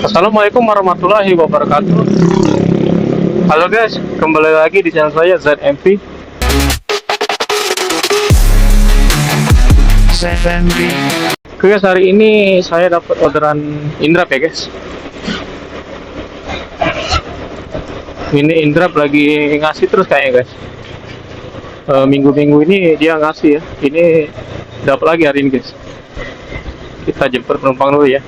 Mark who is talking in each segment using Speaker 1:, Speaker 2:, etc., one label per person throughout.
Speaker 1: Assalamualaikum warahmatullahi wabarakatuh. Halo guys, kembali lagi di channel saya ZMV.
Speaker 2: ZMV.
Speaker 1: Oke guys, hari ini saya dapat orderan Indra ya guys. Ini Indra lagi ngasih terus kayaknya guys. Minggu-minggu ini dia ngasih ya. Ini dapat lagi hari ini guys. Kita jemput penumpang dulu ya.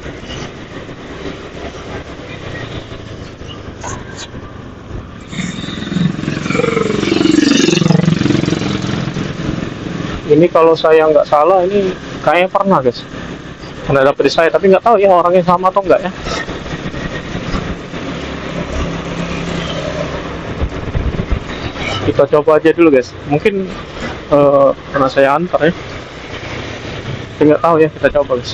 Speaker 1: Ini kalau saya nggak salah ini kayaknya pernah guys. Pernah dapat di saya, tapi nggak tahu ya orangnya sama atau enggak ya. Kita coba aja dulu guys. Mungkin pernah saya antar ya. Tapi nggak tahu ya, kita coba guys.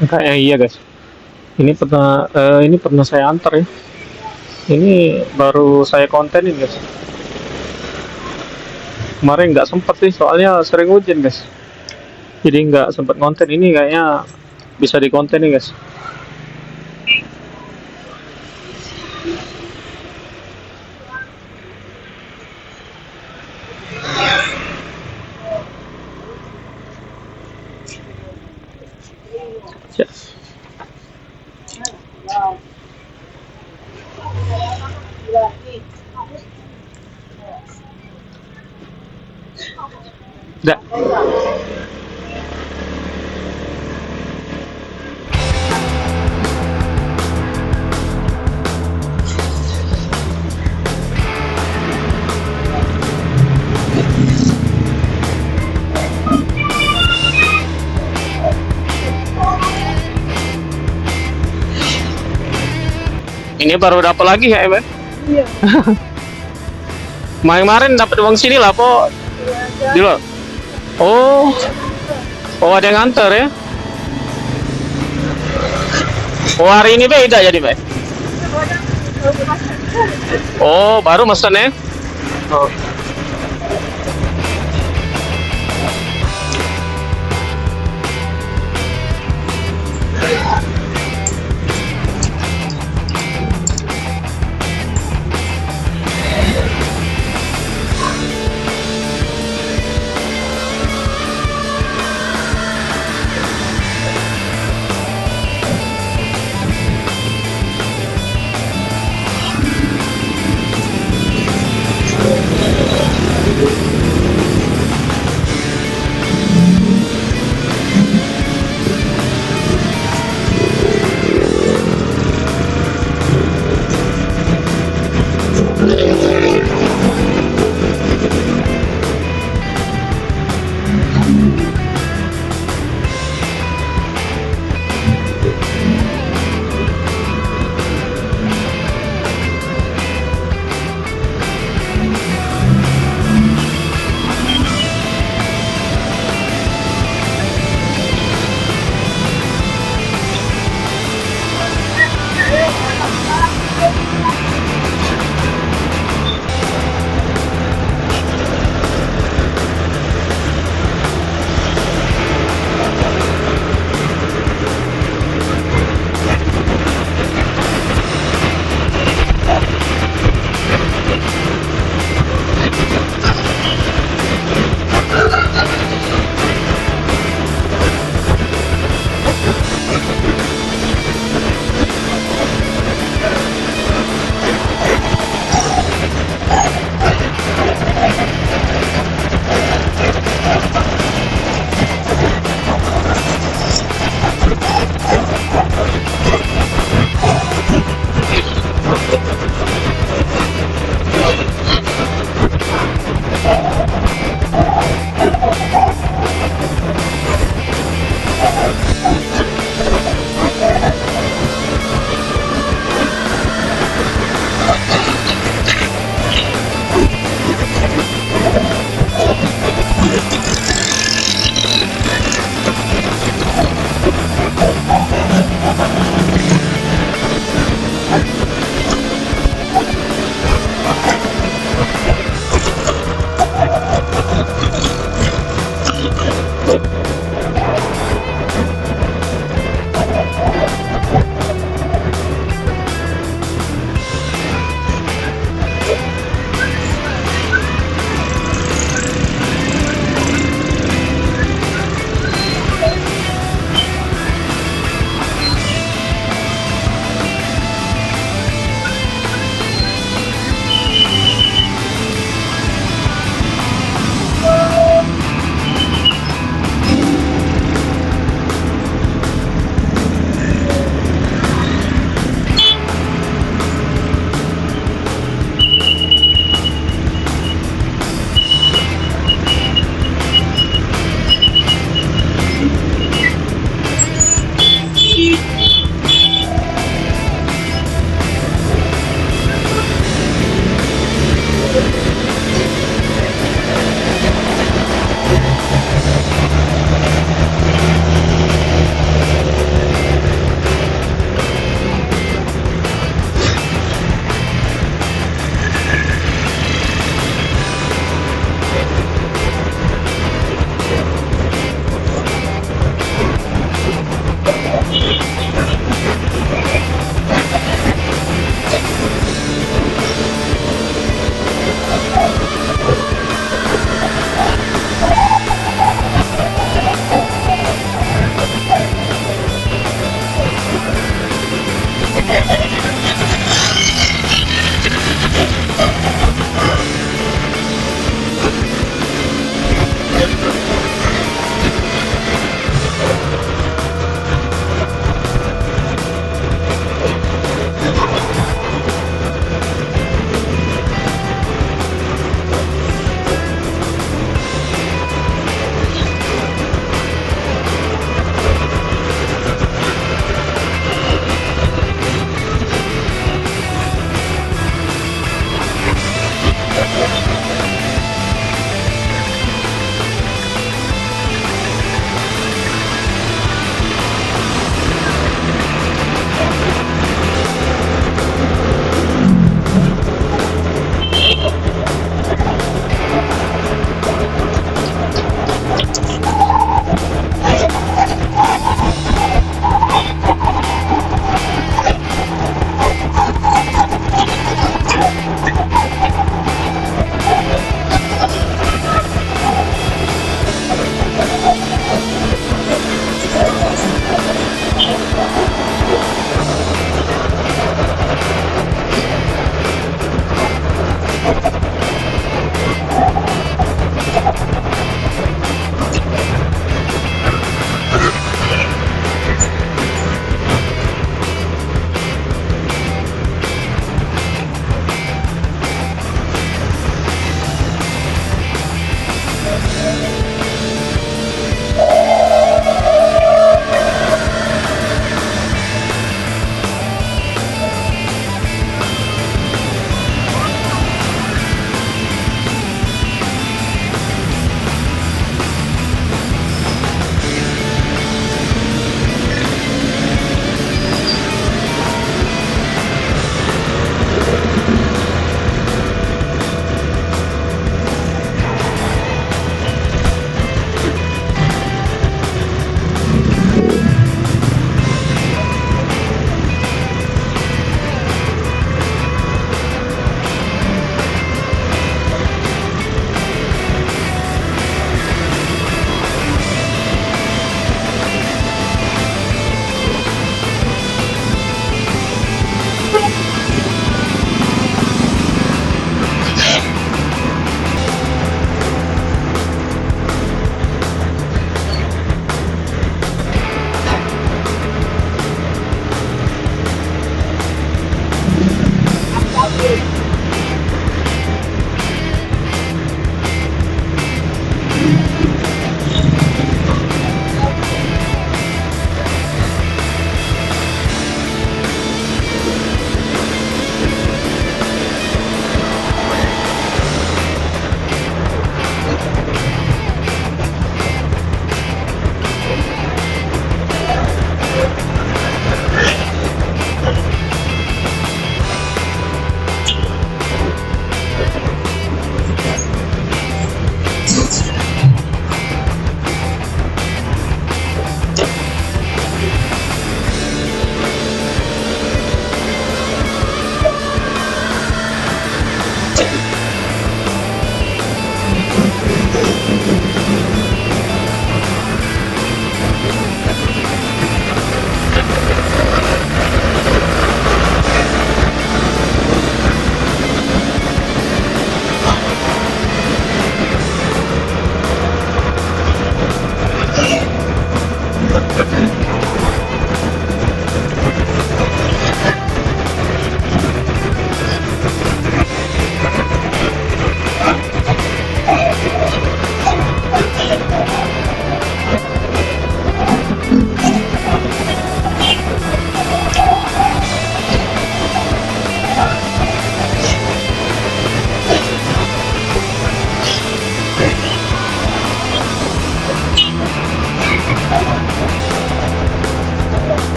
Speaker 1: Kayaknya iya guys. Ini pernah saya antar ya. Ini baru saya kontenin guys. Kemarin nggak sempet sih, soalnya sering hujan guys. Jadi nggak sempet konten. Ini kayaknya bisa dikonten nih guys. Yes. Dah. Ini baru dapat lagi ya, Emen?
Speaker 3: Iya.
Speaker 1: Kemarin dapat uang sini lah, po. Di luar. Oh, oh ada yang nganter ya? Oh hari ini beda jadi, Pak? Oh baru mesen ya? Oh.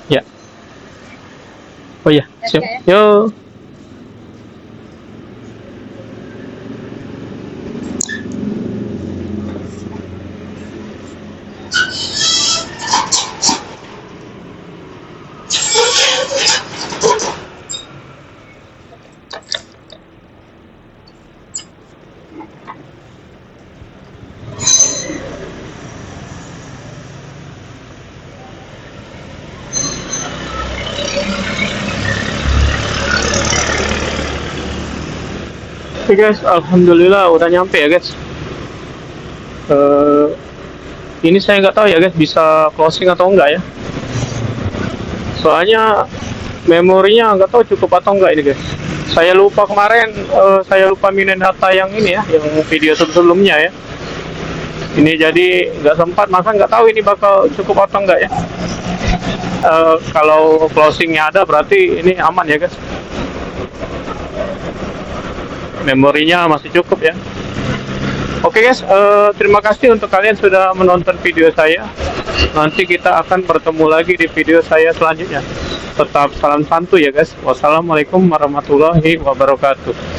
Speaker 1: Ya. Oh iya, siap.
Speaker 2: Ya.
Speaker 1: Yo. Oke guys, alhamdulillah udah nyampe ya guys. Eh, ini saya nggak tahu ya guys bisa closing atau enggak ya. Soalnya memorinya nggak tahu cukup atau enggak ini guys. Saya lupa kemarin, saya lupa minum data yang ini ya, yang video sebelumnya ya. Ini jadi nggak sempat, masa nggak tahu ini bakal cukup atau enggak ya. Kalau closingnya ada berarti ini aman ya guys. Memorinya masih cukup ya. Oke guys, terima kasih untuk kalian sudah menonton video saya. Nanti kita akan bertemu lagi di video saya selanjutnya. Tetap salam santuy ya guys. Wassalamualaikum warahmatullahi wabarakatuh.